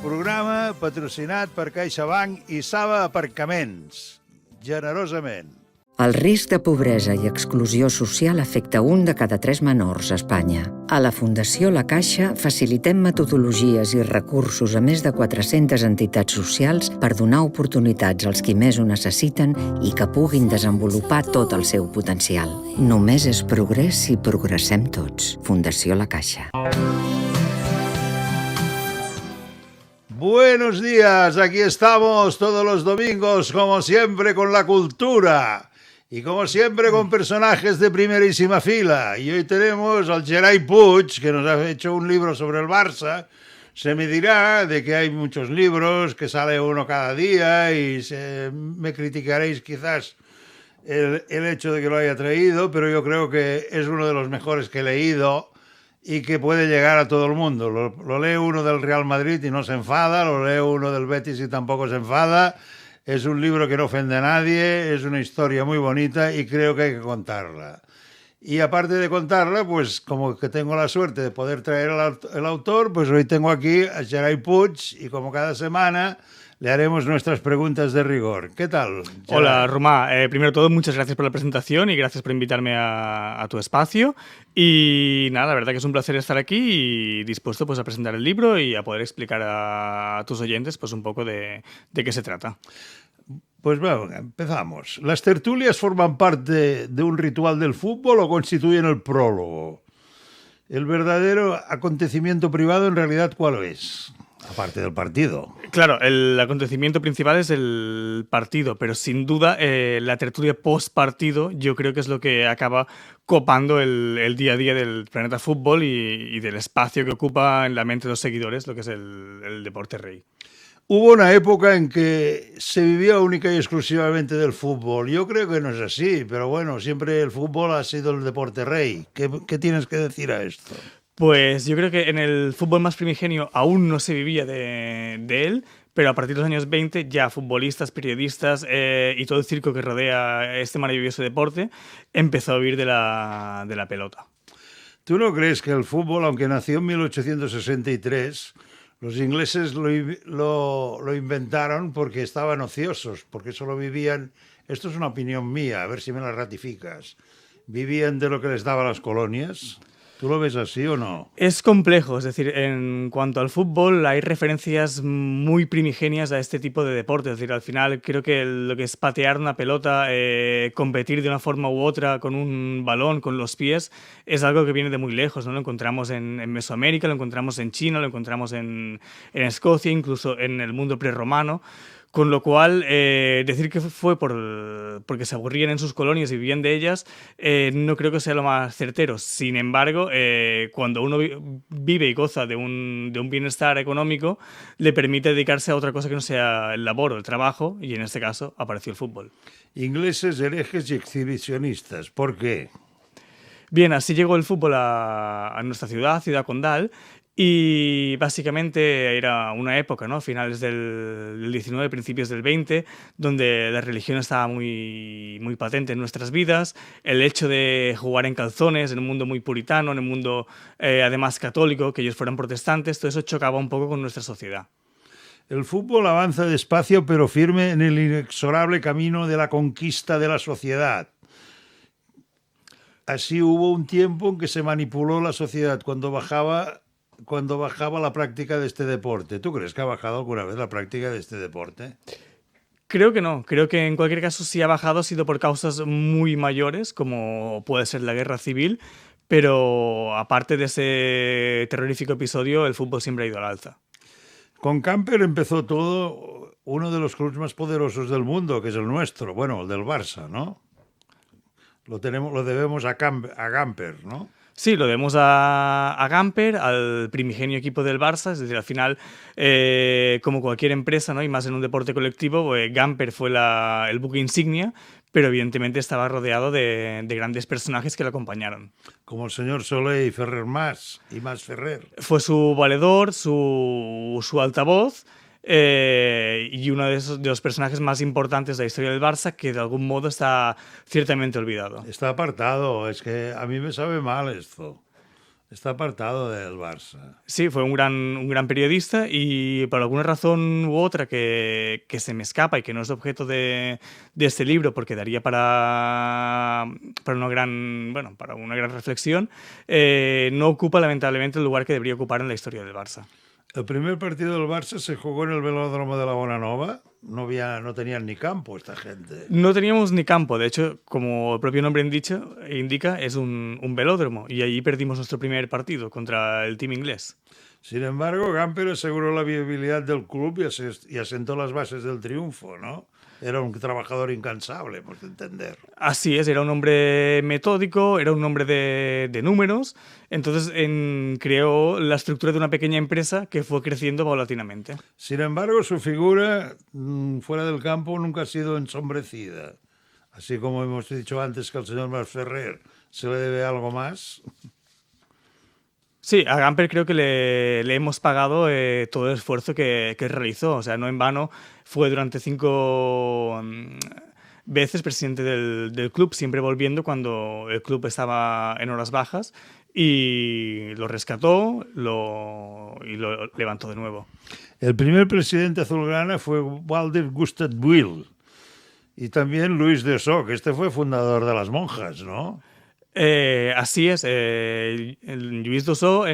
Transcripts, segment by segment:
programa patrocinat per CaixaBank i Saba Aparcaments. Generosament. El risc de pobresa i exclusió social afecta un de cada 3 menors a Espanya. A la Fundació La Caixa facilitem metodologies i recursos a més de 400 entitats socials per donar oportunitats als qui més ho necessiten i que puguin desenvolupar tot el seu potencial. Només és progrés si progressem tots. Fundació La Caixa. Buenos días, aquí estamos todos los domingos, como siempre, con la cultura. Y como siempre con personajes de primerísima fila. Y hoy tenemos al Gerai Puig, que nos ha hecho un libro sobre el Barça. Se me dirá de que hay muchos libros, que sale uno cada día y me criticaréis quizás el hecho de que lo haya traído, pero yo creo que es uno de los mejores que he leído y que puede llegar a todo el mundo. Lo lee uno del Real Madrid y no se enfada, lo lee uno del Betis y tampoco se enfada. Es un libro que no ofende a nadie, es una historia muy bonita y creo que hay que contarla. Y aparte de contarla, pues como que tengo la suerte de poder traer el autor, pues hoy tengo aquí a Gerai Puig y como cada semana le haremos nuestras preguntas de rigor. ¿Qué tal, Gerai? Hola, Romà. Primero de todo, muchas gracias por la presentación y gracias por invitarme a tu espacio. Y nada, la verdad que es un placer estar aquí y dispuesto pues, a presentar el libro y a poder explicar a tus oyentes pues, un poco de qué se trata. Pues bueno, empezamos. ¿Las tertulias forman parte de un ritual del fútbol o constituyen el prólogo? ¿El verdadero acontecimiento privado en realidad cuál es? Aparte del partido. Claro, el acontecimiento principal es el partido, pero sin duda la tertulia post-partido yo creo que es lo que acaba copando el día a día del planeta fútbol y del espacio que ocupa en la mente de los seguidores, lo que es el deporte rey. Hubo una época en que se vivía única y exclusivamente del fútbol. Yo creo que no es así, pero bueno, siempre el fútbol ha sido el deporte rey. ¿Qué tienes que decir a esto? Pues yo creo que en el fútbol más primigenio aún no se vivía de él, pero a partir de los años 20 ya futbolistas, periodistas y todo el circo que rodea este maravilloso deporte empezó a vivir de la pelota. ¿Tú no crees que el fútbol, aunque nació en 1863, los ingleses lo inventaron porque estaban ociosos, porque solo vivían, esto es una opinión mía, a ver si me la ratificas, vivían de lo que les daba las colonias? ¿Tú lo ves así o no? Es complejo, es decir, en cuanto al fútbol hay referencias muy primigenias a este tipo de deporte, es decir, al final creo que lo que es patear una pelota, competir de una forma u otra con un balón, con los pies, es algo que viene de muy lejos, ¿no? Lo encontramos en Mesoamérica, lo encontramos en China, lo encontramos en Escocia, incluso en el mundo prerromano. Con lo cual, decir que fue porque se aburrían en sus colonias y vivían de ellas, no creo que sea lo más certero. Sin embargo, cuando uno vive y goza de un bienestar económico, le permite dedicarse a otra cosa que no sea el labor o el trabajo, y en este caso apareció el fútbol. Ingleses, herejes y exhibicionistas. ¿Por qué? Bien, así llegó el fútbol a nuestra ciudad condal. Y básicamente era una época, ¿no? Finales del 19, principios del 20, donde la religión estaba muy, muy patente en nuestras vidas. El hecho de jugar en calzones, en un mundo muy puritano, en un mundo además católico, que ellos fueran protestantes, todo eso chocaba un poco con nuestra sociedad. El fútbol avanza despacio pero firme en el inexorable camino de la conquista de la sociedad. Así hubo un tiempo en que se manipuló la sociedad cuando bajaba la práctica de este deporte. ¿Tú crees que ha bajado alguna vez la práctica de este deporte? Creo que no. Creo que en cualquier caso si ha bajado ha sido por causas muy mayores, como puede ser la guerra civil, pero aparte de ese terrorífico episodio, el fútbol siempre ha ido al alza. Con Gamper empezó todo, uno de los clubes más poderosos del mundo, que es el nuestro, bueno, el del Barça, ¿no? Lo debemos a Gamper, ¿no? Sí, lo debemos a Gamper, al primigenio equipo del Barça, es decir, al final, como cualquier empresa, ¿no? Y más en un deporte colectivo, Gamper fue el buque insignia, pero evidentemente estaba rodeado de grandes personajes que lo acompañaron. Como el señor Solé y Ferrer Mas Ferrer. Fue su valedor, su altavoz, y uno de los personajes más importantes de la historia del Barça, que de algún modo está ciertamente olvidado. Está apartado, es que a mí me sabe mal esto. Está apartado del Barça. Sí, fue un gran periodista y por alguna razón u otra que se me escapa y que no es objeto de este libro porque daría para una gran reflexión, no ocupa lamentablemente el lugar que debería ocupar en la historia del Barça. El primer partido del Barça se jugó en el velódromo de la Bonanova. No tenían ni campo esta gente. No teníamos ni campo, de hecho, como el propio nombre indica, es un velódromo y allí perdimos nuestro primer partido contra el team inglés. Sin embargo, Gamper aseguró la viabilidad del club y asentó las bases del triunfo, ¿no? Era un trabajador incansable, por entender. Así es, era un hombre metódico, era un hombre de números, entonces creó la estructura de una pequeña empresa que fue creciendo paulatinamente. Sin embargo, su figura fuera del campo nunca ha sido ensombrecida. Así como hemos dicho antes que al señor Masferrer se le debe algo más. Sí, a Gamper creo que le hemos pagado todo el esfuerzo que realizó. O sea, no en vano fue durante 5 veces presidente del club, siempre volviendo cuando el club estaba en horas bajas y lo rescató y lo levantó de nuevo. El primer presidente azulgrana fue Walter Gustav Buil y también Luis de So, que este fue fundador de las Monjas, ¿no? Así es, Lluís Dossó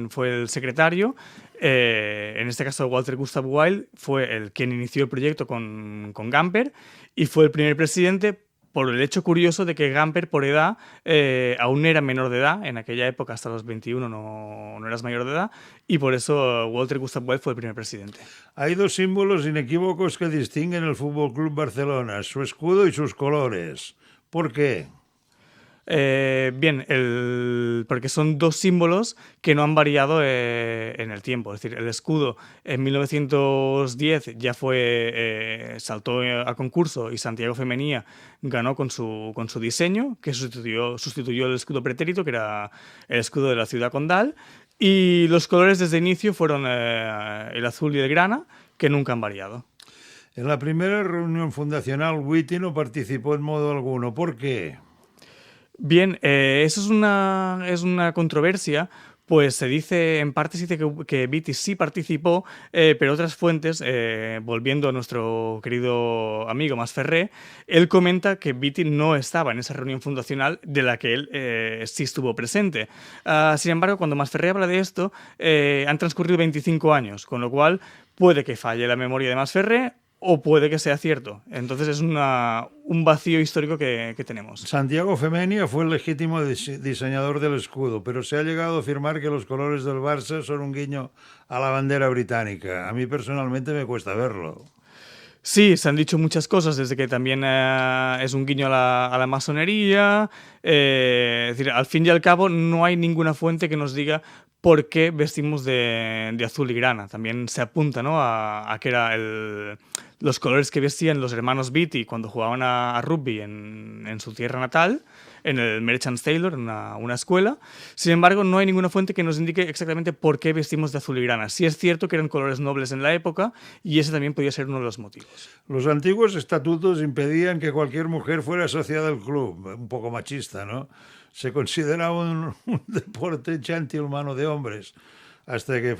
fue el secretario, en este caso Walter Gustav Wild fue el quien inició el proyecto con Gamper y fue el primer presidente por el hecho curioso de que Gamper por edad aún era menor de edad, en aquella época hasta los 21 no eras mayor de edad y por eso Walter Gustav Wild fue el primer presidente. Hay 2 símbolos inequívocos que distinguen el Fútbol Club Barcelona, su escudo y sus colores. ¿Por qué? Porque son 2 símbolos que no han variado en el tiempo. Es decir, el escudo en 1910 ya saltó a concurso y Santiago Femenía ganó con su diseño, que sustituyó el escudo pretérito, que era el escudo de la ciudad condal. Y los colores desde inicio fueron el azul y el grana, que nunca han variado. En la primera reunión fundacional, Witty no participó en modo alguno. ¿Por qué? Bien, eso es una controversia, pues en parte se dice que Vitti sí participó, pero otras fuentes, volviendo a nuestro querido amigo Masferrer, él comenta que Vitti no estaba en esa reunión fundacional de la que él sí estuvo presente. Sin embargo, cuando Masferrer habla de esto, han transcurrido 25 años, con lo cual puede que falle la memoria de Masferrer, o puede que sea cierto. Entonces es un vacío histórico que tenemos. Santiago Femenia fue el legítimo diseñador del escudo, pero se ha llegado a afirmar que los colores del Barça son un guiño a la bandera británica. A mí personalmente me cuesta verlo. Sí, se han dicho muchas cosas, desde que también es un guiño a la masonería. Es decir, al fin y al cabo no hay ninguna fuente que nos diga por qué vestimos de azul y grana. También se apunta, ¿no?, a que era los colores que vestían los hermanos Vitti cuando jugaban a rugby en su tierra natal, en el Merchants Taylor, en una escuela. Sin embargo, no hay ninguna fuente que nos indique exactamente por qué vestimos de azul y grana. Sí es cierto que eran colores nobles en la época y ese también podía ser uno de los motivos. Los antiguos estatutos impedían que cualquier mujer fuera asociada al club. Un poco machista, ¿no? Se consideraba un deporte gentleman de hombres. Hasta que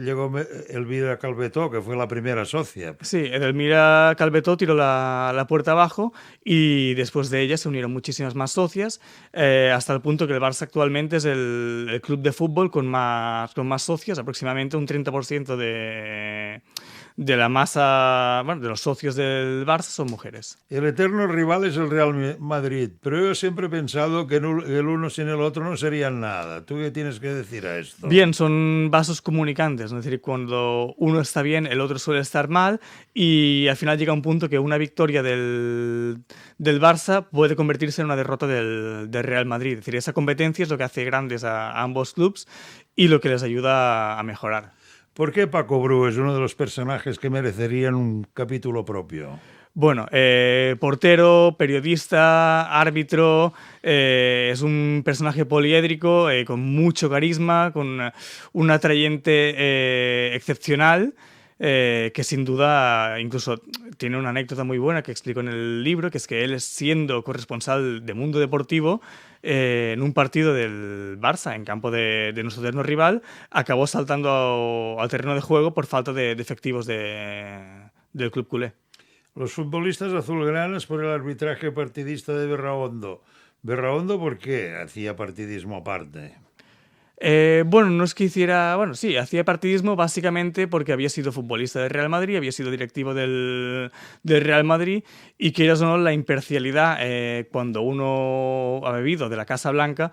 llegó Elvira Calvetó, que fue la primera socia. Sí, Elvira Calvetó tiró la puerta abajo y después de ella se unieron muchísimas más socias, hasta el punto que el Barça actualmente es el club de fútbol con más socias, aproximadamente un 30% de la masa, de los socios del Barça son mujeres. El eterno rival es el Real Madrid, pero yo siempre he pensado que el uno sin el otro no serían nada. ¿Tú qué tienes que decir a esto? Bien, son vasos comunicantes, es decir, cuando uno está bien, el otro suele estar mal y al final llega un punto que una victoria del Barça puede convertirse en una derrota del Real Madrid. Es decir, esa competencia es lo que hace grandes a ambos clubes y lo que les ayuda a mejorar. ¿Por qué Paco Bru es uno de los personajes que merecerían un capítulo propio? Bueno, portero, periodista, árbitro, es un personaje poliédrico, con mucho carisma, con un atrayente excepcional. que sin duda incluso tiene una anécdota muy buena que explico en el libro, que es que él, siendo corresponsal de Mundo Deportivo, en un partido del Barça, en campo de nuestro eterno rival, acabó saltando al terreno de juego por falta de efectivos del club culé. Los futbolistas azulgranas por el arbitraje partidista de Berraondo. ¿Berraondo por qué hacía partidismo aparte? Bueno, no es que hiciera... Bueno, sí, hacía partidismo básicamente porque había sido futbolista del Real Madrid, había sido directivo del Real Madrid, y quieras o no, la imparcialidad, cuando uno ha bebido de la Casa Blanca,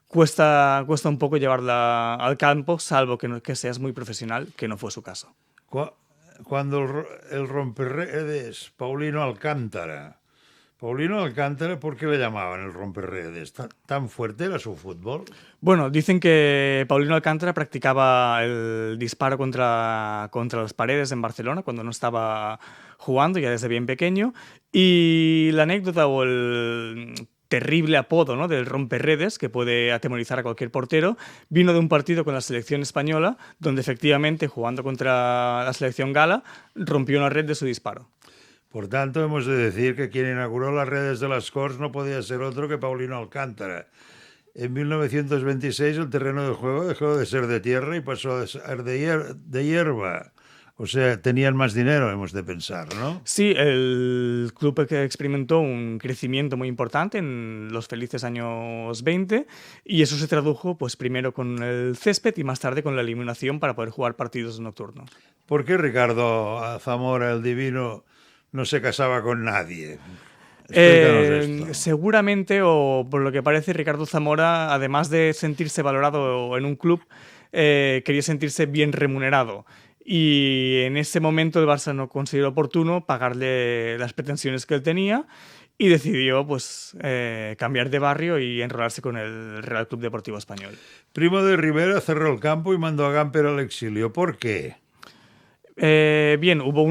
cuesta un poco llevarla al campo, salvo que seas muy profesional, que no fue su caso. Cuando el romperredes, Paulino Alcántara, ¿por qué le llamaban el romperredes? ¿Tan fuerte era su fútbol? Bueno, dicen que Paulino Alcántara practicaba el disparo contra las paredes en Barcelona cuando no estaba jugando, ya desde bien pequeño, y la anécdota o el terrible apodo, ¿no?, del romperredes, que puede atemorizar a cualquier portero, vino de un partido con la selección española, donde efectivamente, jugando contra la selección gala, rompió una red de su disparo. Por tanto, hemos de decir que quien inauguró las redes de las Corts no podía ser otro que Paulino Alcántara. En 1926 el terreno de juego dejó de ser de tierra y pasó a ser de hierba. O sea, tenían más dinero, hemos de pensar, ¿no? Sí, el club que experimentó un crecimiento muy importante en los felices años 20, y eso se tradujo pues primero con el césped y más tarde con la eliminación para poder jugar partidos nocturnos. ¿Por qué Ricardo Zamora, el divino, no se casaba con nadie? Explícanos esto. Seguramente, o por lo que parece, Ricardo Zamora, además de sentirse valorado en un club, quería sentirse bien remunerado. Y en ese momento el Barça no consideró oportuno pagarle las pretensiones que él tenía y decidió pues, cambiar de barrio y enrolarse con el Real Club Deportivo Español. Primo de Rivera cerró el campo y mandó a Gamper al exilio. ¿Por qué? Bien, hubo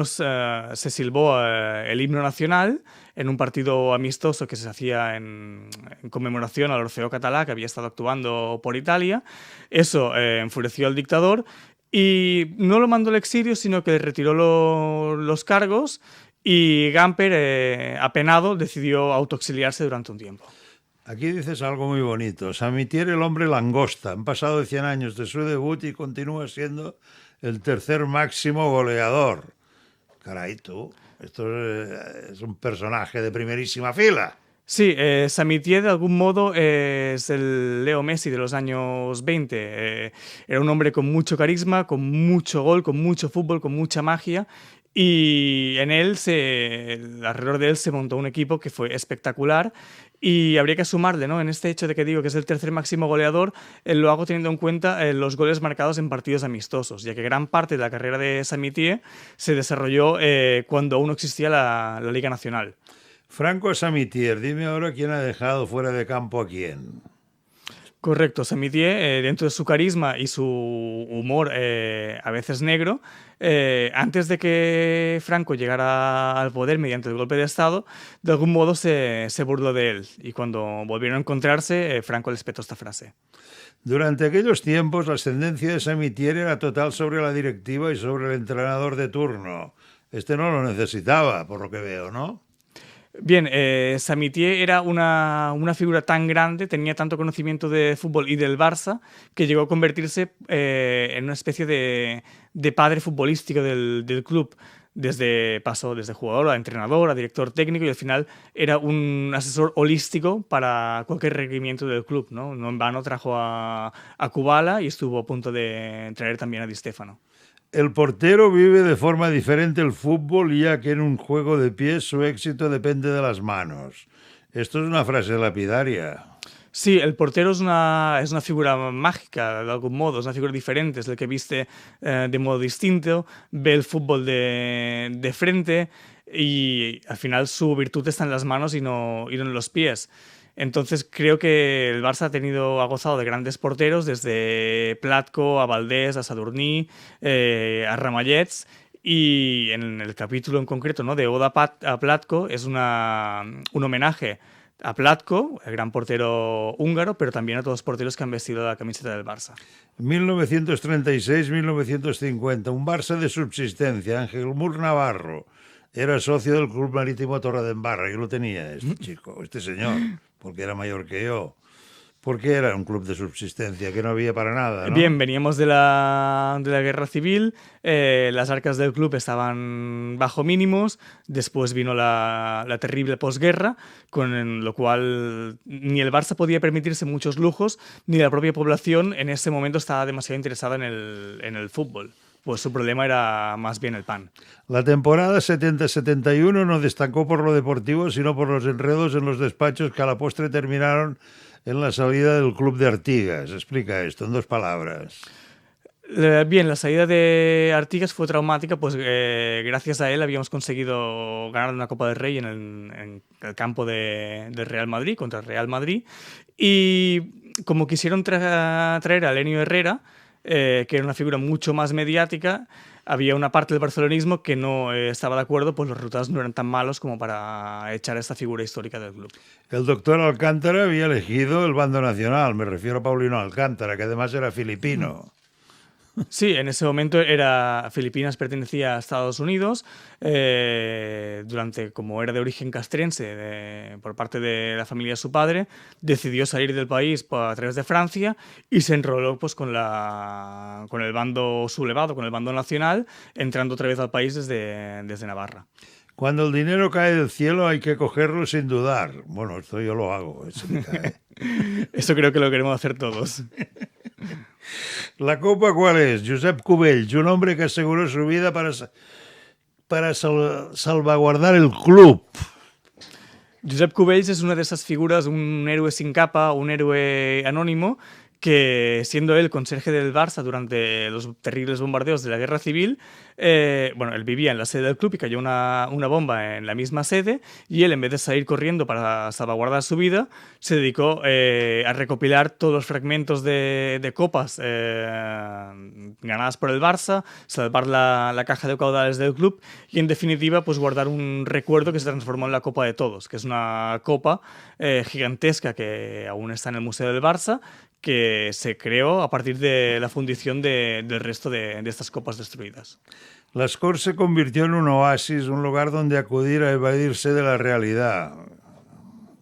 se silbó el himno nacional en un partido amistoso que se hacía en conmemoración al Orfeo Catalá, que había estado actuando por Italia. Eso enfureció al dictador y no lo mandó al exilio, sino que le retiró los cargos, y Gamper, apenado, decidió autoexiliarse durante un tiempo. Aquí dices algo muy bonito. Samitier, el hombre langosta. Han pasado 100 años de su debut y continúa siendo el tercer máximo goleador. Caray, tú, esto es un personaje de primerísima fila. Sí, Samitier de algún modo es el Leo Messi de los años 20. Era un hombre con mucho carisma, con mucho gol, con mucho fútbol, con mucha magia. Y alrededor de él se montó un equipo que fue espectacular, y habría que sumarle, ¿no?, en este hecho de que digo que es el tercer máximo goleador, lo hago teniendo en cuenta los goles marcados en partidos amistosos, ya que gran parte de la carrera de Samitier se desarrolló cuando aún no existía la Liga Nacional. Franco Samitier, dime ahora quién ha dejado fuera de campo a quién. Correcto, Samitier, dentro de su carisma y su humor a veces negro, antes de que Franco llegara al poder mediante el golpe de Estado, de algún modo se burló de él, y cuando volvieron a encontrarse, Franco les petó esta frase. Durante aquellos tiempos la ascendencia de Samitier era total sobre la directiva y sobre el entrenador de turno. Este no lo necesitaba, por lo que veo, ¿no? Bien, Samitier era una figura tan grande, tenía tanto conocimiento de fútbol y del Barça, que llegó a convertirse en una especie de padre futbolístico del club. Pasó desde jugador a entrenador, a director técnico, y al final era un asesor holístico para cualquier requerimiento del club, ¿no? No en vano trajo a Kubala y estuvo a punto de traer también a Di Stéfano. El portero vive de forma diferente el fútbol, ya que en un juego de pies su éxito depende de las manos. Esto es una frase lapidaria. Sí, el portero es una figura mágica, de algún modo, es una figura diferente, es el que viste de modo distinto, ve el fútbol de frente, y al final su virtud está en las manos y no en los pies. Entonces creo que el Barça ha gozado de grandes porteros, desde Platko a Valdés, a Sadurní, a Ramallets, y en el capítulo en concreto, ¿no?, de Oda a Platko es un homenaje a Platko, el gran portero húngaro, pero también a todos los porteros que han vestido la camiseta del Barça. 1936-1950, un Barça de subsistencia. Ángel Mur Navarro era socio del Club Marítimo Torredembarra. Yo lo tenía, este chico, este señor, porque era mayor que yo. Porque era un club de subsistencia, que no había para nada, ¿no? Bien, veníamos de la guerra civil, las arcas del club estaban bajo mínimos, después vino la terrible posguerra, con lo cual ni el Barça podía permitirse muchos lujos, ni la propia población en ese momento estaba demasiado interesada en el fútbol. Pues su problema era más bien el pan. La temporada 70-71 no destacó por lo deportivo, sino por los enredos en los despachos que a la postre terminaron en la salida del club de Artigas. Explica esto en 2 palabras. Bien, la salida de Artigas fue traumática, pues gracias a él habíamos conseguido ganar una Copa del Rey en el campo del Real Madrid, contra el Real Madrid, y como quisieron traer a Lenio Herrera, que era una figura mucho más mediática, había una parte del barcelonismo que no estaba de acuerdo, pues los resultados no eran tan malos como para echar a esta figura histórica del club. El doctor Alcántara había elegido el bando nacional, me refiero a Paulino Alcántara, que además era filipino. Sí, en ese momento Filipinas pertenecía a Estados Unidos, como era de origen castrense por parte de la familia de su padre, decidió salir del país a través de Francia y se enroló pues, con el bando sublevado, con el bando nacional, entrando otra vez al país desde Navarra. Cuando el dinero cae del cielo hay que cogerlo sin dudar. Bueno, esto yo lo hago, se me cae. Eso creo que lo queremos hacer todos. ¿La copa cuál es? Josep Cubells, un hombre que aseguró su vida para salvaguardar el club. Josep Cubells es una de esas figuras, un héroe sin capa, un héroe anónimo, que siendo él conserje del Barça durante los terribles bombardeos de la Guerra Civil, él vivía en la sede del club y cayó una bomba en la misma sede y él, en vez de salir corriendo para salvaguardar su vida, se dedicó a recopilar todos los fragmentos de copas ganadas por el Barça, salvar la caja de caudales del club y, en definitiva, pues guardar un recuerdo que se transformó en la Copa de Todos, que es una copa gigantesca que aún está en el Museo del Barça, que se creó a partir de la fundición del resto de estas copas destruidas. Las Corts se convirtió en un oasis, un lugar donde acudir a evadirse de la realidad.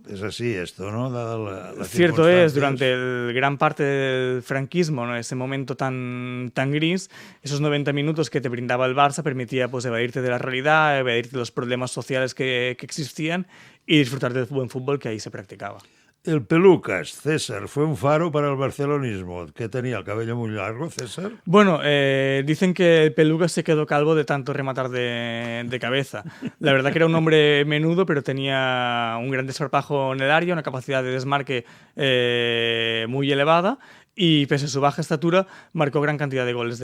Es así esto, ¿no? Dada la Cierto es, durante gran parte del franquismo, ¿no? Ese momento tan gris, esos 90 minutos que te brindaba el Barça permitía pues, evadirte de la realidad, evadirte de los problemas sociales que existían y disfrutar del buen fútbol que ahí se practicaba. El Pelucas, César, fue un faro para el barcelonismo. ¿Qué tenía? ¿El cabello muy largo, César? Bueno, dicen que el Pelucas se quedó calvo de tanto rematar de cabeza. La verdad que era un hombre menudo, pero tenía un gran desparpajo en el área, una capacidad de desmarque muy elevada y, pese a su baja estatura, marcó gran cantidad de goles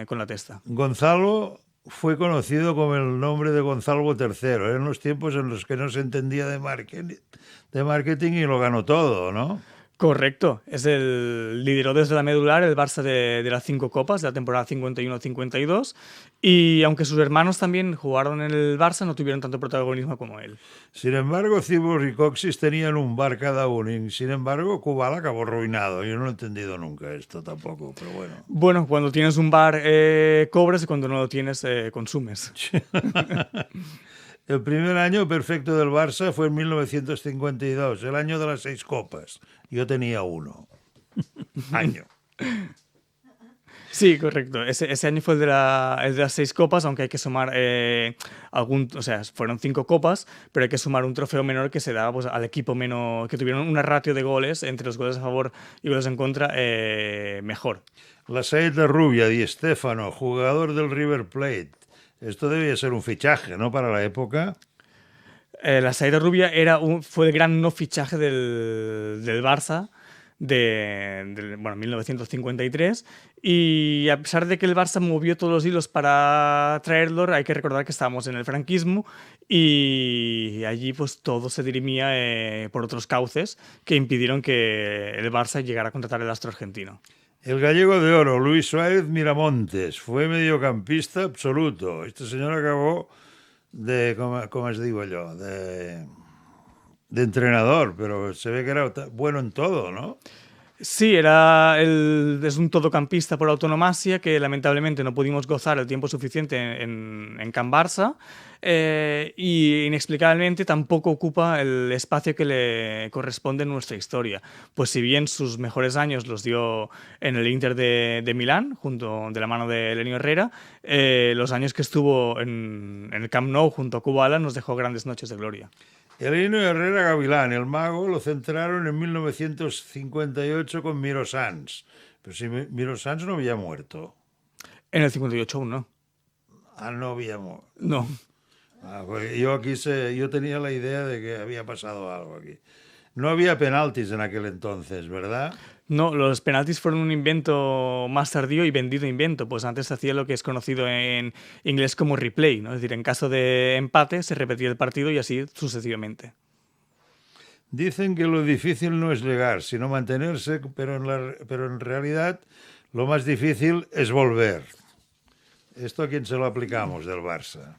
con la testa. Gonzalo fue conocido como el nombre de Gonzalo III. Eran los tiempos en los que no se entendía de marketing y lo ganó todo, ¿no? Correcto, es el lideró desde la medular el Barça de las 5 copas de la temporada 51-52 y aunque sus hermanos también jugaron en el Barça, no tuvieron tanto protagonismo como él. Sin embargo, Cibor y Coxis tenían un bar cada uno y sin embargo Kubala acabó arruinado. Yo no he entendido nunca esto tampoco, pero bueno. Bueno, cuando tienes un bar cobras y cuando no lo tienes consumes. El primer año perfecto del Barça fue en 1952, el año de las 6 copas. Yo tenía 1 año. Sí, correcto. Ese año fue el de las 6 copas, aunque hay que sumar fueron 5 copas, pero hay que sumar un trofeo menor que se daba pues, al equipo que tuvieron una ratio de goles entre los goles a favor y goles en contra mejor. La saeta rubia, Di Stéfano, jugador del River Plate. Esto debía ser un fichaje, ¿no?, para la época. La saeta rubia fue el gran no fichaje del Barça de 1953 y a pesar de que el Barça movió todos los hilos para traerlo, hay que recordar que estábamos en el franquismo y allí pues todo se dirimía por otros cauces que impidieron que el Barça llegara a contratar el astro argentino. El gallego de oro, Luis Suárez Miramontes, fue mediocampista absoluto. Este señor acabó de, ¿cómo os digo yo? de entrenador, pero se ve que era bueno en todo, ¿no? Sí, es un todocampista por autonomasia que lamentablemente no pudimos gozar el tiempo suficiente en Can Barça y inexplicablemente tampoco ocupa el espacio que le corresponde en nuestra historia. Pues si bien sus mejores años los dio en el Inter de Milán, de la mano de Elenio Herrera, los años que estuvo en el Camp Nou junto a Kubala nos dejó grandes noches de gloria. Elenio Herrera Gavilán, el mago, lo centraron en 1958 con Miro Sanz. Pero si Miro Sanz no había muerto. En el 58 aún no. Ah, no había muerto. No. Ah, pues yo tenía la idea de que había pasado algo aquí. No había penaltis en aquel entonces, ¿verdad? No, los penaltis fueron un invento más tardío y vendido invento, pues antes se hacía lo que es conocido en inglés como replay, ¿no? Es decir, en caso de empate se repetía el partido y así sucesivamente. Dicen que lo difícil no es llegar, sino mantenerse, pero en realidad lo más difícil es volver. ¿Esto a quién se lo aplicamos del Barça?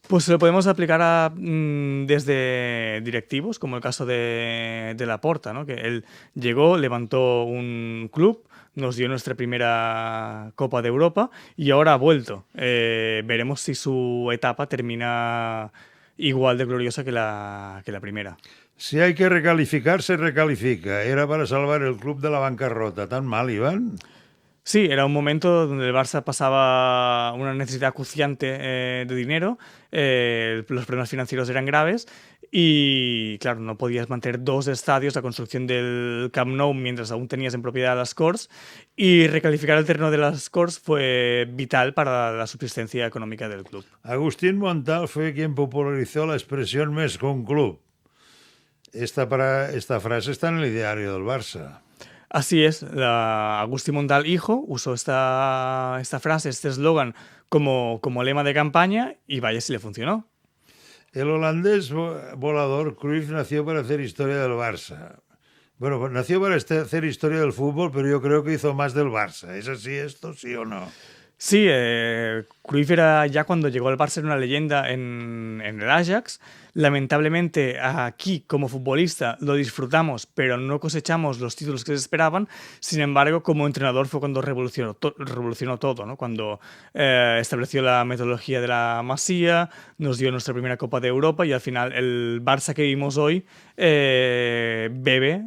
Pues se lo podemos aplicar desde directivos, como el caso de Laporta, ¿no? Que él llegó, levantó un club, nos dio nuestra primera Copa de Europa y ahora ha vuelto. Veremos si su etapa termina igual de gloriosa que la primera. Si hay que recalificar, se recalifica. Era para salvar el club de la bancarrota. ¿Tan mal, Iván? Sí, era un momento donde el Barça pasaba una necesidad acuciante de dinero, los problemas financieros eran graves y, claro, no podías mantener dos estadios, la construcción del Camp Nou mientras aún tenías en propiedad las Corts, y recalificar el terreno de las Corts fue vital para la subsistencia económica del club. Agustín Montal fue quien popularizó la expresión "més que un club". Esta frase está en el diario del Barça. Así es, Agustín Montal, hijo, usó esta frase, este eslogan como lema de campaña y vaya si le funcionó. El holandés volador Cruyff nació para hacer historia del Barça. Bueno, nació para hacer historia del fútbol, pero yo creo que hizo más del Barça. ¿Es así esto, sí o no? Sí, Cruyff era ya cuando llegó al Barça era una leyenda en el Ajax. Lamentablemente aquí como futbolista lo disfrutamos, pero no cosechamos los títulos que se esperaban. Sin embargo, como entrenador fue cuando revolucionó todo, ¿no? Cuando estableció la metodología de la Masía, nos dio nuestra primera Copa de Europa y al final el Barça que vimos hoy bebe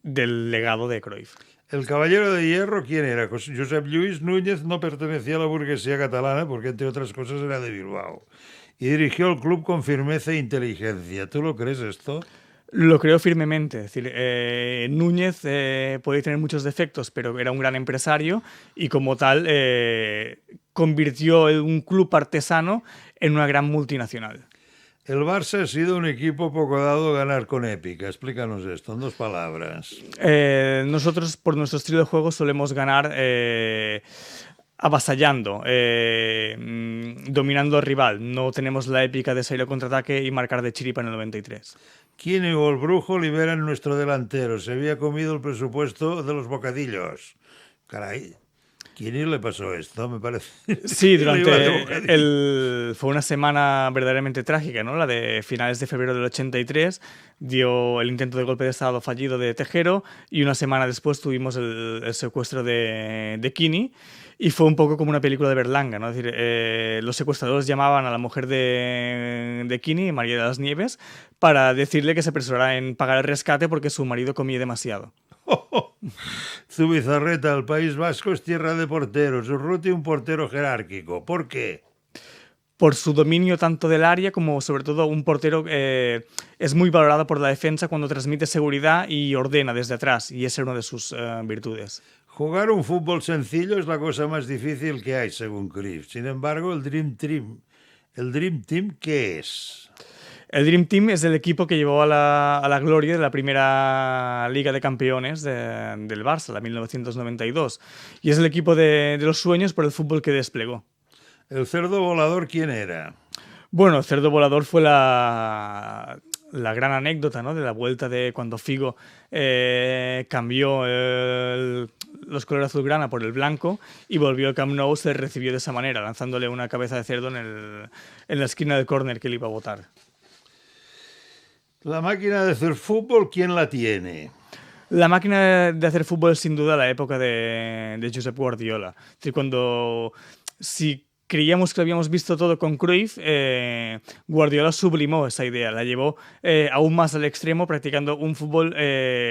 del legado de Cruyff. El caballero de hierro, ¿quién era? Josep Lluís Núñez no pertenecía a la burguesía catalana porque, entre otras cosas, era de Bilbao. Y dirigió el club con firmeza e inteligencia. ¿Tú lo crees esto? Lo creo firmemente. Es decir, Núñez puede tener muchos defectos, pero era un gran empresario y como tal convirtió un club artesano en una gran multinacional. El Barça ha sido un equipo poco dado a ganar con épica. Explícanos esto en 2 palabras. Nosotros, por nuestro estilo de juego, solemos ganar avasallando, dominando al rival. No tenemos la épica de salir al contraataque y marcar de chiripa en el 93. Kini o el Brujo liberan nuestro delantero. Se había comido el presupuesto de los bocadillos. Caray. Kini le pasó esto, me parece. Sí, fue una semana verdaderamente trágica, ¿no? La de finales de febrero del 83, dio el intento de golpe de estado fallido de Tejero y una semana después tuvimos el secuestro de Kini y fue un poco como una película de Berlanga, ¿no? Es decir, los secuestradores llamaban a la mujer de Kini, María de las Nieves, para decirle que se apresurara en pagar el rescate porque su marido comía demasiado. Zubizarreta, el País Vasco es tierra de porteros. Urruti, un portero jerárquico. ¿Por qué? Por su dominio tanto del área como sobre todo un portero es muy valorado por la defensa cuando transmite seguridad y ordena desde atrás, y esa es una de sus virtudes. Jugar un fútbol sencillo es la cosa más difícil que hay, según Cruyff. Sin embargo, el Dream Team, ¿qué es? El Dream Team es el equipo que llevó a la gloria de la primera Liga de Campeones del Barça, la 1992. Y es el equipo de los sueños por el fútbol que desplegó. ¿El cerdo volador quién era? Bueno, el cerdo volador fue la gran anécdota, ¿no? De la vuelta de cuando Figo cambió los colores azulgrana por el blanco y volvió al Camp Nou, se recibió de esa manera, lanzándole una cabeza de cerdo en la esquina del córner que le iba a botar. La máquina de hacer fútbol, ¿quién la tiene? La máquina de hacer fútbol es sin duda la época de Josep Guardiola. Es decir, si creíamos que lo habíamos visto todo con Cruyff, Guardiola sublimó esa idea, la llevó aún más al extremo, practicando un fútbol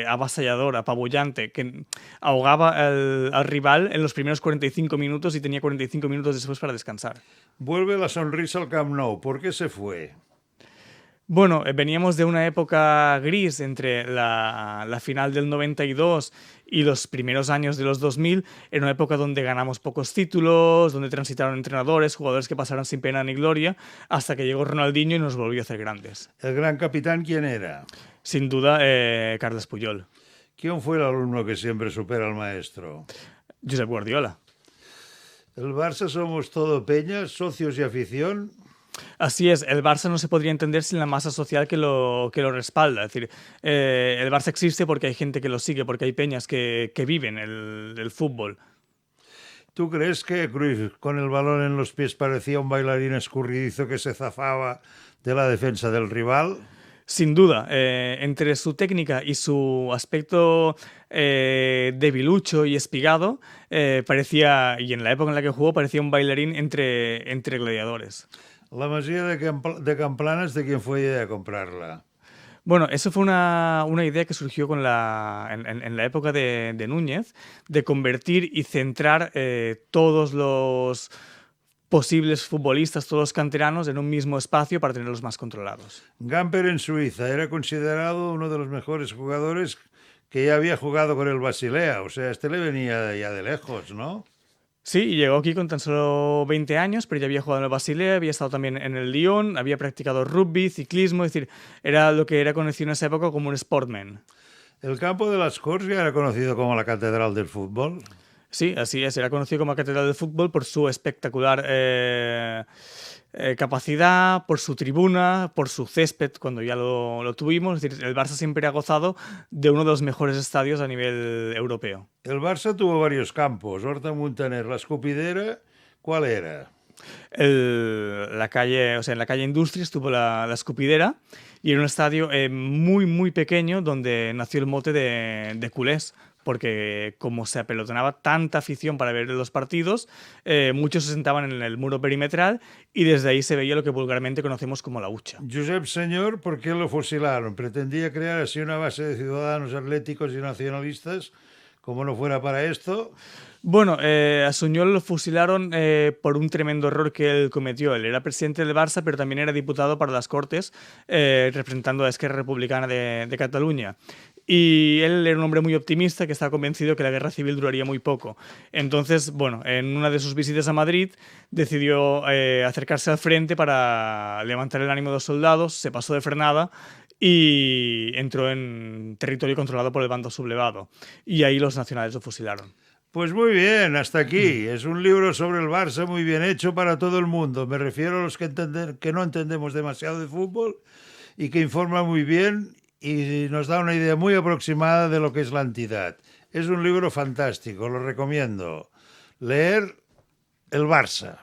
avasallador, apabullante, que ahogaba al rival en los primeros 45 minutos y tenía 45 minutos después para descansar. Vuelve la sonrisa al Camp Nou. ¿Por qué se fue? Bueno, veníamos de una época gris entre la final del 92 y los primeros años de los 2000, en una época donde ganamos pocos títulos, donde transitaron entrenadores, jugadores que pasaron sin pena ni gloria, hasta que llegó Ronaldinho y nos volvió a hacer grandes. ¿El gran capitán quién era? Sin duda, Carles Puyol. ¿Quién fue el alumno que siempre supera al maestro? Josep Guardiola. ¿El Barça somos todo peñas, socios y afición? Así es, el Barça no se podría entender sin la masa social que lo respalda. Es decir, el Barça existe porque hay gente que lo sigue, porque hay peñas que viven el fútbol. ¿Tú crees que Cruyff con el balón en los pies parecía un bailarín escurridizo que se zafaba de la defensa del rival? Sin duda, entre su técnica y su aspecto debilucho y espigado, parecía, y en la época en la que jugó, parecía un bailarín entre gladiadores. La masía de Camplanas, ¿de quién fue idea de comprarla? Bueno, eso fue una idea que surgió en la época de Núñez, de convertir y centrar todos los posibles futbolistas, todos los canteranos, en un mismo espacio para tenerlos más controlados. Gamper en Suiza era considerado uno de los mejores jugadores que ya había jugado con el Basilea. O sea, le venía ya de lejos, ¿no? Sí, y llegó aquí con tan solo 20 años, pero ya había jugado en el Basilea, había estado también en el Lyon, había practicado rugby, ciclismo, es decir, era lo que era conocido en esa época como un sportman. El campo de las Corts ya era conocido como la catedral del fútbol. Sí, así es, era conocido como la catedral del fútbol por su espectacular capacidad, por su tribuna, por su césped, cuando ya lo tuvimos. Es decir, el Barça siempre ha gozado de uno de los mejores estadios a nivel europeo. El Barça tuvo varios campos. Horta Muntaner, la Escupidera, ¿cuál era? En la calle Industria estuvo la Escupidera y era un estadio muy, muy pequeño donde nació el mote de culés, porque como se apelotonaba tanta afición para ver los partidos, muchos se sentaban en el muro perimetral y desde ahí se veía lo que vulgarmente conocemos como la hucha. Josep Señor, ¿por qué lo fusilaron? Pretendía crear así una base de ciudadanos atléticos y nacionalistas, como no fuera para esto. Bueno, a Suñol lo fusilaron por un tremendo error que él cometió. Él era presidente del Barça, pero también era diputado para las Cortes, representando a Esquerra Republicana de Cataluña. Y él era un hombre muy optimista que estaba convencido que la guerra civil duraría muy poco. Entonces, bueno, en una de sus visitas a Madrid decidió acercarse al frente para levantar el ánimo de los soldados, se pasó de frenada y entró en territorio controlado por el bando sublevado. Y ahí los nacionales lo fusilaron. Pues muy bien, hasta aquí. Es un libro sobre el Barça muy bien hecho para todo el mundo. Me refiero a los que no entendemos demasiado de fútbol y que informa muy bien y nos da una idea muy aproximada de lo que es la entidad. Es un libro fantástico, lo recomiendo. Leer El Barça,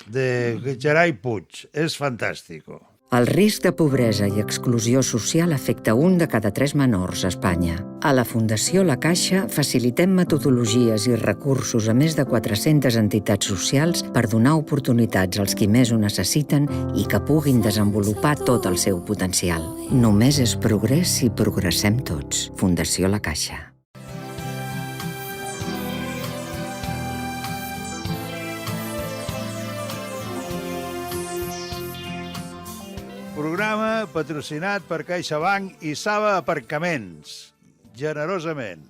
de Gerai Puig, és fantàstic. El risc de pobresa i exclusió social afecta un de cada 3 menors a Espanya. A la Fundació La Caixa facilitem metodologies i recursos a més de 400 entitats socials per donar oportunitats als qui més ho necessiten i que puguin desenvolupar tot el seu potencial. Només és progrés si progressem tots. Fundació La Caixa. Programa patrocinat per CaixaBank i Saba Aparcaments. Generosament.